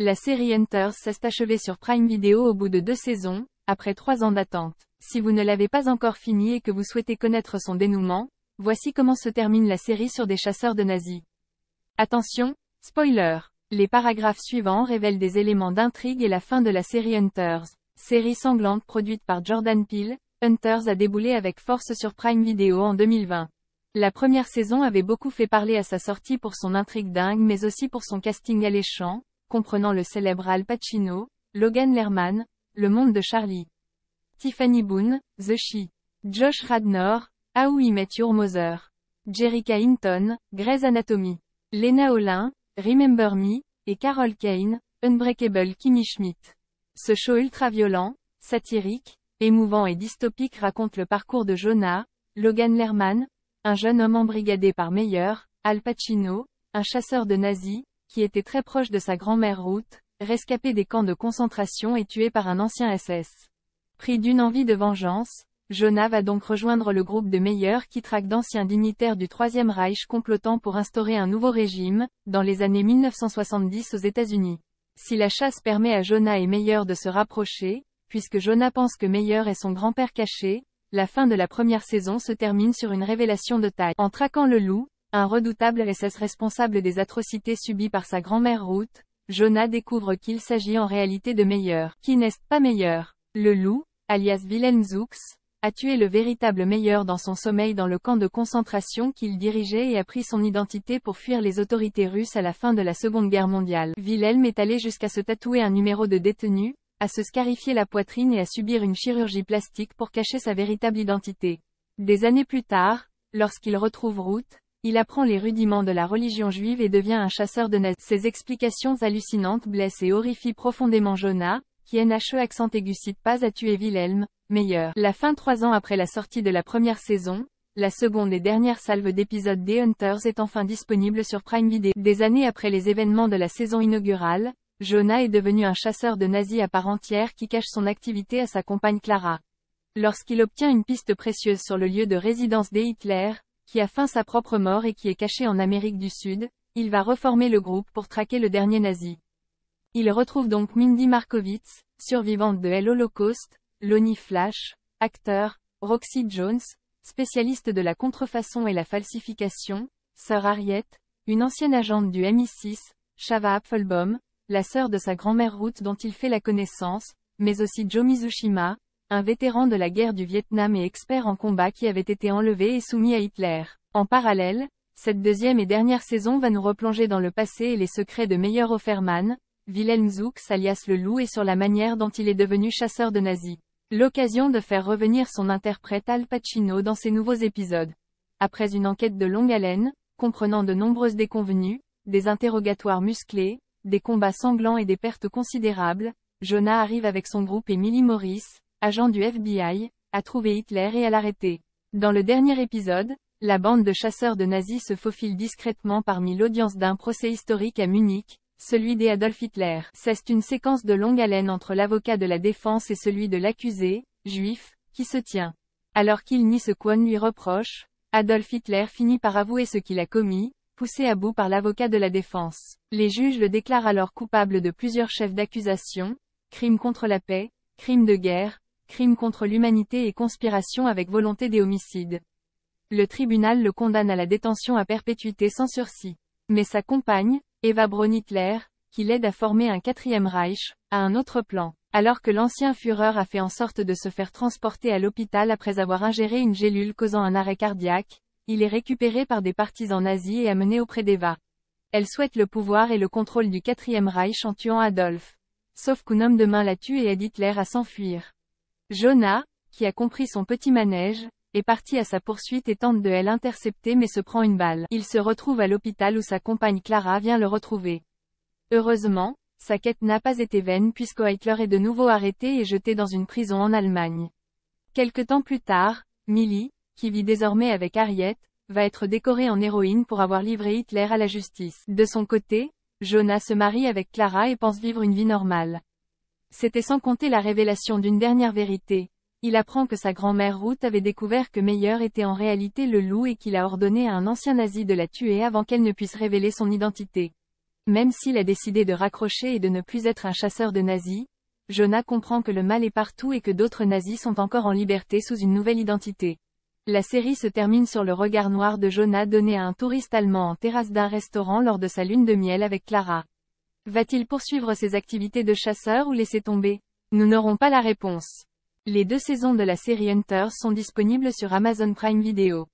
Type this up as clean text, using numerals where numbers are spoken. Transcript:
La série Hunters s'est achevée sur Prime Video au bout de 2 saisons, après 3 ans d'attente. Si vous ne l'avez pas encore fini et que vous souhaitez connaître son dénouement, voici comment se termine la série sur des chasseurs de nazis. Attention, spoiler! Les paragraphes suivants révèlent des éléments d'intrigue et la fin de la série Hunters. Série sanglante produite par Jordan Peele, Hunters a déboulé avec force sur Prime Video en 2020. La première saison avait beaucoup fait parler à sa sortie pour son intrigue dingue mais aussi pour son casting alléchant, comprenant le célèbre Al Pacino, Logan Lerman, Le Monde de Charlie, Tiffany Boone, The Chi, Josh Radnor, How I Met Your Mother, Jerrica Hinton, Grey's Anatomy, Lena Olin, Remember Me, et Carol Kane, Unbreakable Kimmy Schmidt. Ce show ultra-violent, satirique, émouvant et dystopique raconte le parcours de Jonah, Logan Lerman, un jeune homme embrigadé par Meyer, Al Pacino, un chasseur de nazis, qui était très proche de sa grand-mère Ruth, rescapé des camps de concentration et tué par un ancien SS. Pris d'une envie de vengeance, Jonah va donc rejoindre le groupe de Meyer qui traque d'anciens dignitaires du Troisième Reich complotant pour instaurer un nouveau régime, dans les années 1970 aux États-Unis. Si la chasse permet à Jonah et Meyer de se rapprocher, puisque Jonah pense que Meyer est son grand-père caché, la fin de la première saison se termine sur une révélation de taille. En traquant le loup, un redoutable SS responsable des atrocités subies par sa grand-mère Ruth, Jonah découvre qu'il s'agit en réalité de Meyer, qui n'est pas Meyer. Le loup, alias Wilhelm Zux, a tué le véritable Meyer dans son sommeil dans le camp de concentration qu'il dirigeait et a pris son identité pour fuir les autorités russes à la fin de la Seconde Guerre mondiale. Wilhelm est allé jusqu'à se tatouer un numéro de détenu, à se scarifier la poitrine et à subir une chirurgie plastique pour cacher sa véritable identité. Des années plus tard, lorsqu'il retrouve Ruth, il apprend les rudiments de la religion juive et devient un chasseur de nazis. Ces explications hallucinantes blessent et horrifient profondément Jonah, qui accent aigu cite pas à tuer Wilhelm, Meyer. La fin 3 ans après la sortie de la première saison, la seconde et dernière salve d'épisodes des Hunters est enfin disponible sur Prime Video. Des années après les événements de la saison inaugurale, Jonah est devenu un chasseur de nazis à part entière qui cache son activité à sa compagne Clara. Lorsqu'il obtient une piste précieuse sur le lieu de résidence des Hitler, qui a feint sa propre mort et qui est caché en Amérique du Sud, il va reformer le groupe pour traquer le dernier nazi. Il retrouve donc Mindy Markowitz, survivante de l'Holocauste, Lonnie Flash, acteur, Roxy Jones, spécialiste de la contrefaçon et la falsification, Sœur Harriet, une ancienne agente du MI6, Shava Apfelbaum, la sœur de sa grand-mère Ruth dont il fait la connaissance, mais aussi Joe Mizushima, un vétéran de la guerre du Vietnam et expert en combat qui avait été enlevé et soumis à Hitler. En parallèle, cette deuxième et dernière saison va nous replonger dans le passé et les secrets de Meyer Offerman, Wilhelm Zux alias le loup et sur la manière dont il est devenu chasseur de nazis. L'occasion de faire revenir son interprète Al Pacino dans ces nouveaux épisodes. Après une enquête de longue haleine, comprenant de nombreuses déconvenues, des interrogatoires musclés, des combats sanglants et des pertes considérables, Jonah arrive avec son groupe et Millie Morris, agent du FBI, à trouver Hitler et à l'arrêter. Dans le dernier épisode, la bande de chasseurs de nazis se faufile discrètement parmi l'audience d'un procès historique à Munich, celui d'Adolf Hitler. C'est une séquence de longue haleine entre l'avocat de la défense et celui de l'accusé, juif, qui se tient. Alors qu'il nie ce qu'on lui reproche, Adolf Hitler finit par avouer ce qu'il a commis, poussé à bout par l'avocat de la défense. Les juges le déclarent alors coupable de plusieurs chefs d'accusation, crimes contre la paix, crimes de guerre, crimes contre l'humanité et conspiration avec volonté des homicides. Le tribunal le condamne à la détention à perpétuité sans sursis. Mais sa compagne, Eva Braun Hitler, qui l'aide à former un quatrième Reich, a un autre plan. Alors que l'ancien Führer a fait en sorte de se faire transporter à l'hôpital après avoir ingéré une gélule causant un arrêt cardiaque, il est récupéré par des partisans nazis et amené auprès d'Eva. Elle souhaite le pouvoir et le contrôle du quatrième Reich en tuant Adolf. Sauf qu'un homme de main la tue et aide Hitler à s'enfuir. Jonah, qui a compris son petit manège, est parti à sa poursuite et tente de l'intercepter mais se prend une balle. Il se retrouve à l'hôpital où sa compagne Clara vient le retrouver. Heureusement, sa quête n'a pas été vaine puisque Hitler est de nouveau arrêté et jeté dans une prison en Allemagne. Quelque temps plus tard, Millie, qui vit désormais avec Harriet, va être décorée en héroïne pour avoir livré Hitler à la justice. De son côté, Jonah se marie avec Clara et pense vivre une vie normale. C'était sans compter la révélation d'une dernière vérité. Il apprend que sa grand-mère Ruth avait découvert que Meyer était en réalité le loup et qu'il a ordonné à un ancien nazi de la tuer avant qu'elle ne puisse révéler son identité. Même s'il a décidé de raccrocher et de ne plus être un chasseur de nazis, Jonah comprend que le mal est partout et que d'autres nazis sont encore en liberté sous une nouvelle identité. La série se termine sur le regard noir de Jonah donné à un touriste allemand en terrasse d'un restaurant lors de sa lune de miel avec Clara. Va-t-il poursuivre ses activités de chasseur ou laisser tomber? Nous n'aurons pas la réponse. Les 2 saisons de la série Hunters sont disponibles sur Amazon Prime Video.